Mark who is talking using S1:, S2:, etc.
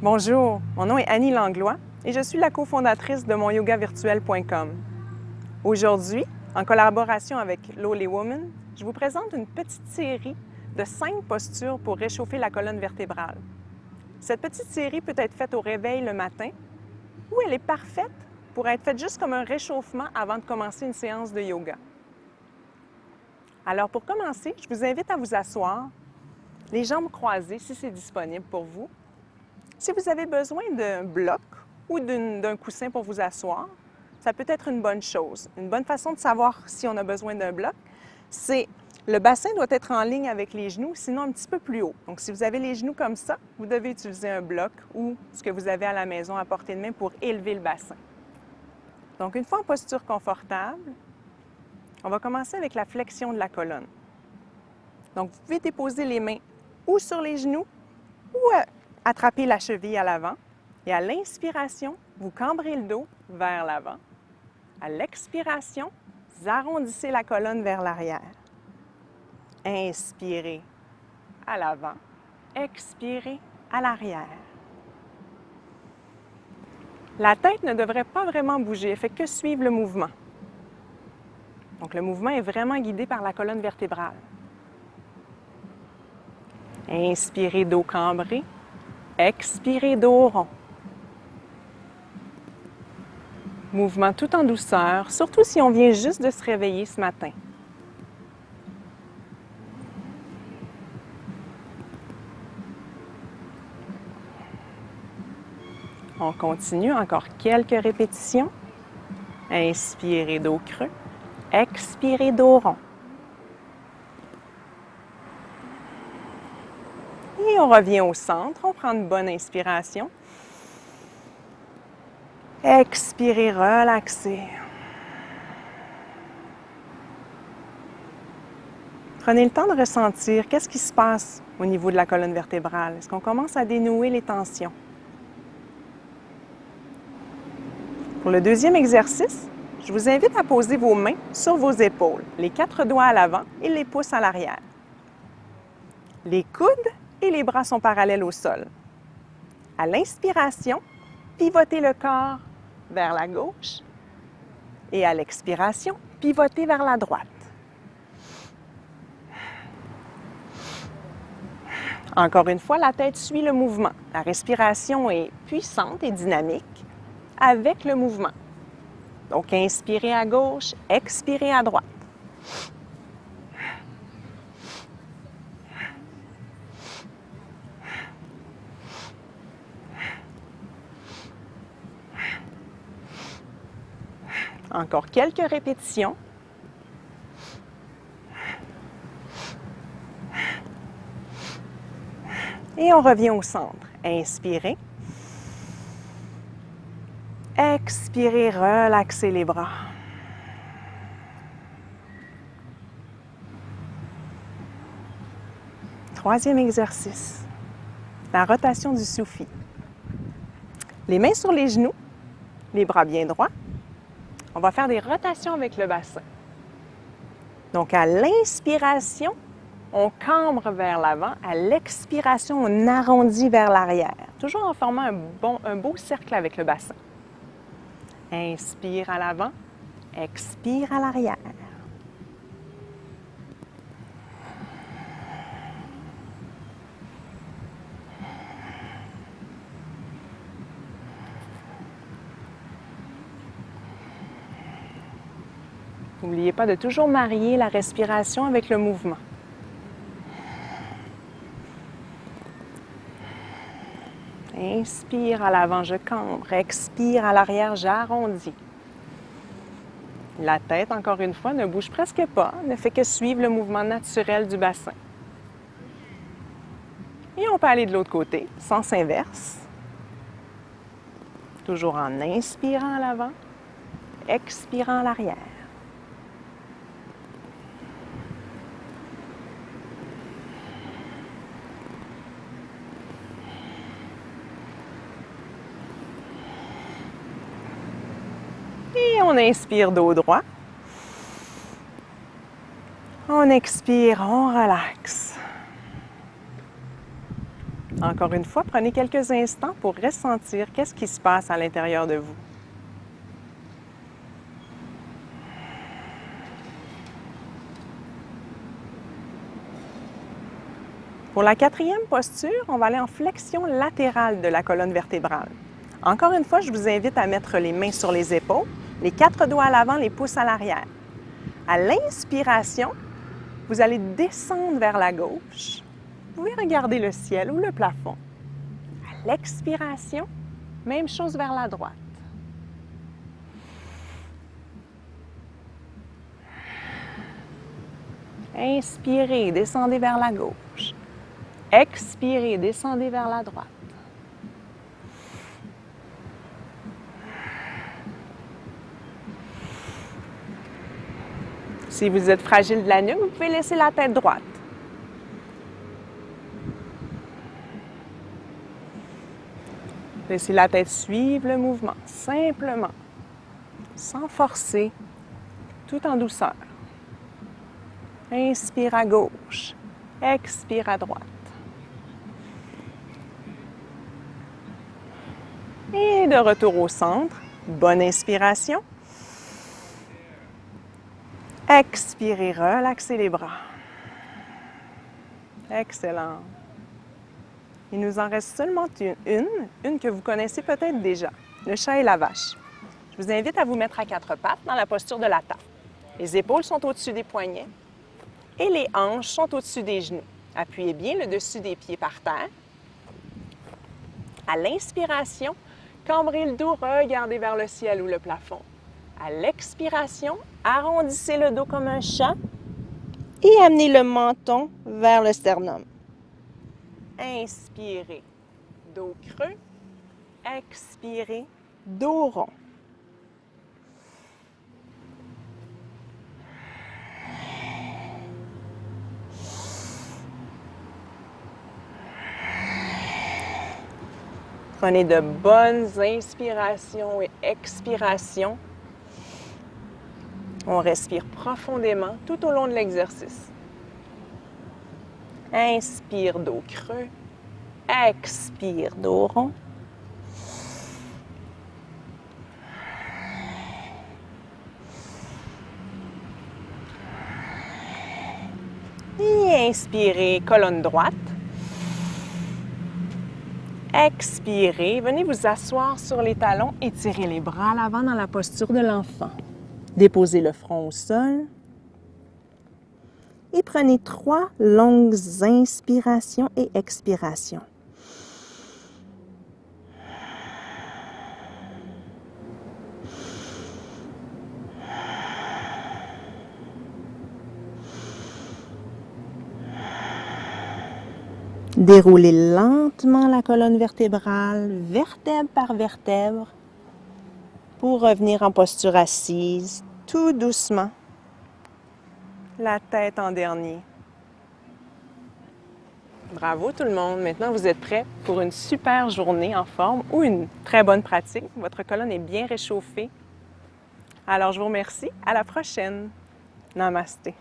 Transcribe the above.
S1: Bonjour, mon nom est Annie Langlois et je suis la cofondatrice de monyogavirtuel.com. Aujourd'hui, en collaboration avec Lowly Woman, je vous présente une petite série de 5 postures pour réchauffer la colonne vertébrale. Cette petite série peut être faite au réveil le matin ou elle est parfaite pour être faite juste comme un réchauffement avant de commencer une séance de yoga. Alors pour commencer, je vous invite à vous asseoir, les jambes croisées si c'est disponible pour vous. Si vous avez besoin d'un bloc ou d'un coussin pour vous asseoir, ça peut être une bonne chose. Une bonne façon de savoir si on a besoin d'un bloc, c'est le bassin doit être en ligne avec les genoux, sinon un petit peu plus haut. Donc, si vous avez les genoux comme ça, vous devez utiliser un bloc ou ce que vous avez à la maison à portée de main pour élever le bassin. Donc, une fois en posture confortable, on va commencer avec la flexion de la colonne. Donc, vous pouvez déposer les mains ou sur les genoux ou attraper la cheville à l'avant. Et à l'inspiration, vous cambrez le dos vers l'avant. À l'expiration, vous arrondissez la colonne vers l'arrière. Inspirez à l'avant, expirez à l'arrière. La tête ne devrait pas vraiment bouger, elle ne fait que suivre le mouvement. Donc le mouvement est vraiment guidé par la colonne vertébrale. Inspirez, dos cambré. Expirez, dos rond. Mouvement tout en douceur, surtout si on vient juste de se réveiller ce matin. On continue, encore quelques répétitions. Inspirez, dos creux. Expirez, dos rond. Et on revient au centre, on prend une bonne inspiration. Expirez, relaxez. Prenez le temps de ressentir qu'est-ce qui se passe au niveau de la colonne vertébrale. Est-ce qu'on commence à dénouer les tensions? Pour le deuxième exercice, je vous invite à poser vos mains sur vos épaules, les 4 doigts à l'avant et les pouces à l'arrière. Les coudes et les bras sont parallèles au sol. À l'inspiration, pivotez le corps vers la gauche et à l'expiration, pivotez vers la droite. Encore une fois, la tête suit le mouvement. La respiration est puissante et dynamique avec le mouvement. Donc, inspirez à gauche, expirez à droite. Encore quelques répétitions. Et on revient au centre. Inspirez. Expirez, relaxez les bras. Troisième exercice, la rotation du soufi. Les mains sur les genoux, les bras bien droits. On va faire des rotations avec le bassin. Donc, à l'inspiration, on cambre vers l'avant. À l'expiration, on arrondit vers l'arrière. Toujours en formant un beau cercle avec le bassin. Inspire à l'avant, expire à l'arrière. N'oubliez pas de toujours marier la respiration avec le mouvement. Inspire à l'avant, je cambre. Expire à l'arrière, j'arrondis. La tête, encore une fois, ne bouge presque pas, ne fait que suivre le mouvement naturel du bassin. Et on peut aller de l'autre côté, sens inverse. Toujours en inspirant à l'avant, expirant à l'arrière. Et on inspire dos droit. On expire, on relaxe. Encore une fois, prenez quelques instants pour ressentir qu'est-ce qui se passe à l'intérieur de vous. Pour la quatrième posture, on va aller en flexion latérale de la colonne vertébrale. Encore une fois, je vous invite à mettre les mains sur les épaules, les 4 doigts à l'avant, les pouces à l'arrière. À l'inspiration, vous allez descendre vers la gauche. Vous pouvez regarder le ciel ou le plafond. À l'expiration, même chose vers la droite. Inspirez, descendez vers la gauche. Expirez, descendez vers la droite. Si vous êtes fragile de la nuque, vous pouvez laisser la tête droite. Laissez la tête suivre le mouvement, simplement, sans forcer, tout en douceur. Inspire à gauche, expire à droite. Et de retour au centre, bonne inspiration. Expirez, relaxez les bras. Excellent. Il nous en reste seulement une que vous connaissez peut-être déjà, le chat et la vache. Je vous invite à vous mettre à 4 pattes dans la posture de la tarte. Les épaules sont au-dessus des poignets et les hanches sont au-dessus des genoux. Appuyez bien le dessus des pieds par terre. À l'inspiration, cambrez le dos, regardez vers le ciel ou le plafond. À l'expiration, arrondissez le dos comme un chat et amenez le menton vers le sternum. Inspirez, dos creux. Expirez, dos rond. Prenez de bonnes inspirations et expirations. On respire profondément tout au long de l'exercice. Inspire, dos creux. Expire, dos rond. Et inspirez, colonne droite. Expirez, venez vous asseoir sur les talons, étirez les bras à l'avant dans la posture de l'enfant. Déposez le front au sol et prenez 3 longues inspirations et expirations. Déroulez lentement la colonne vertébrale, vertèbre par vertèbre, pour revenir en posture assise, tout doucement, la tête en dernier. Bravo tout le monde! Maintenant, vous êtes prêts pour une super journée en forme ou une très bonne pratique. Votre colonne est bien réchauffée. Alors, je vous remercie. À la prochaine. Namasté.